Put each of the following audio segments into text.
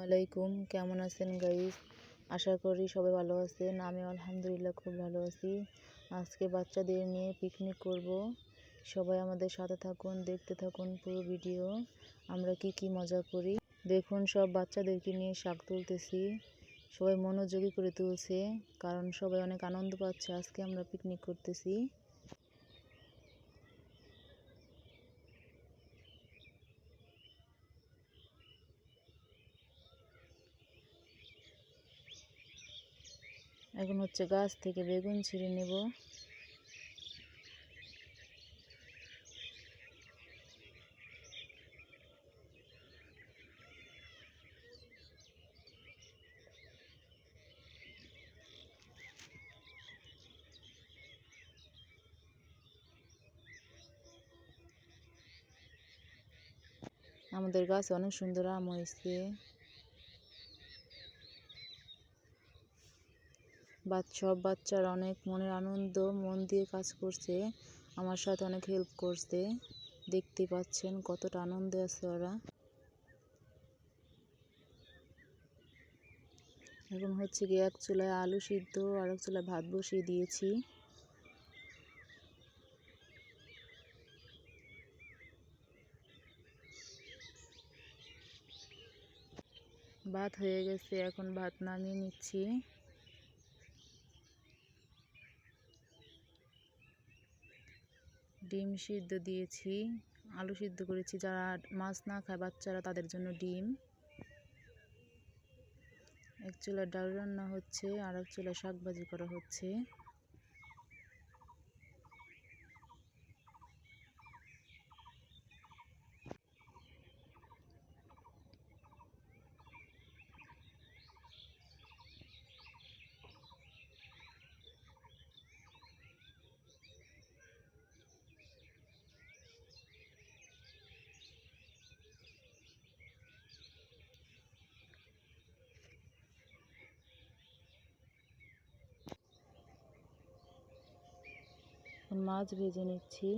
আলাইকুম, কেমন আছেন গাইস? আশা করি সবাই ভালো আছেন। আমি আলহামদুলিল্লাহ খুব ভালো আছি। আজকে বাচ্চাদের নিয়ে পিকনিক করব। সবাই আমাদের সাথে থাকুন, দেখতে থাকুন পুরো ভিডিও। আমরা কি মজা করি দেখুন। সব বাচ্চাদেরকে নিয়ে শাক তুলতেছি। সবাই মনোযোগী করে তুলছে, কারণ সবাই অনেক আনন্দ পাচ্ছে। আজকে আমরা পিকনিক করতেছি। এখন হচ্ছে গাছ থেকে বেগুন ছিঁড়ে নেব। আমাদের গাছে অনেক সুন্দর আম হয়েছে। সব বাচ্চারা অনেক মনের আনন্দ মন দিয়ে কাজ করছে, আমার সাথে অনেক হেল্প করছে। দেখতে পাচ্ছেন কতটা আনন্দে আছে ওরা। এখন হচ্ছে গিয়ে এক চুলায় আলু সিদ্ধ আর এক চুলায় ভাত বসিয়ে দিয়েছি। ভাত হয়ে গেছে, এখন ভাত নামিয়ে নিচ্ছি। ডিম সিদ্ধ দিয়েছি, আলু সিদ্ধ করেছি। যারা মাছ না খায় বাচ্চারা, তাদের জন্য ডিম। এক চুলায় ডাল রান্না হচ্ছে আর এক চুলায় শাক ভাজি করা হচ্ছে। মাছ ভেজে নিচ্ছি।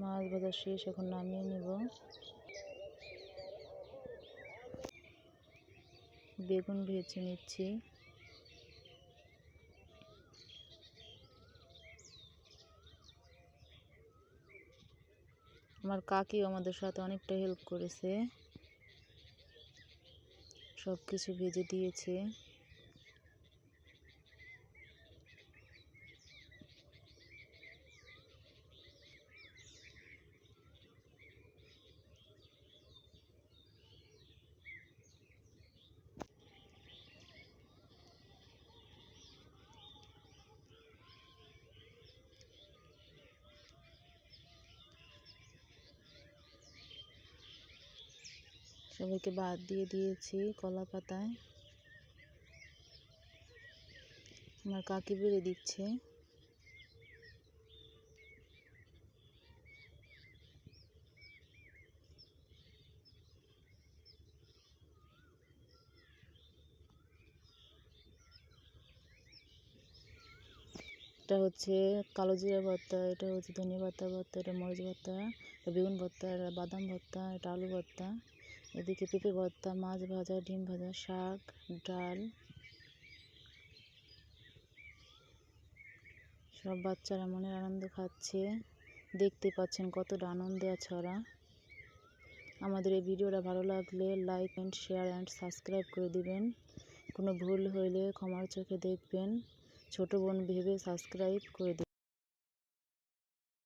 মাছ ভাজা শেষ, এখন নামিয়ে নেব। বেগুন ভেজে নিচ্ছি। আমার কাকি আমাদের সাথে অনেকটা হেল্প করেছে, সব কিছু ভেজে দিয়েছে। সবাইকে ভাত দিয়ে দিয়েছি কলা পাতায়। আমার কাকি বেড়ে দিচ্ছে। এটা হচ্ছে কালো জিরা ভর্তা, এটা হচ্ছে ধনিয়া পাতা ভর্তা, এটা মরিচ ভর্তা, এটা বেগুন ভর্তা, এটা বাদাম ভর্তা, এটা আলু ভর্তা, এদিকে পেঁপে ভর্তা, মাছ ভাজা, ডিম ভাজা, শাক, ডাল। সব বাচ্চারা মনের আনন্দে খাচ্ছে। দেখতে পাচ্ছেন কতটা আনন্দে আছে ওরা। আমাদের এই ভিডিওটা ভালো লাগলে like and share and subscribe করে দিবেন। কোনো ভুল হইলে ক্ষমার চোখে দেখবেন। ছোট বোন ভেবে সাবস্ক্রাইব করে দিবেন।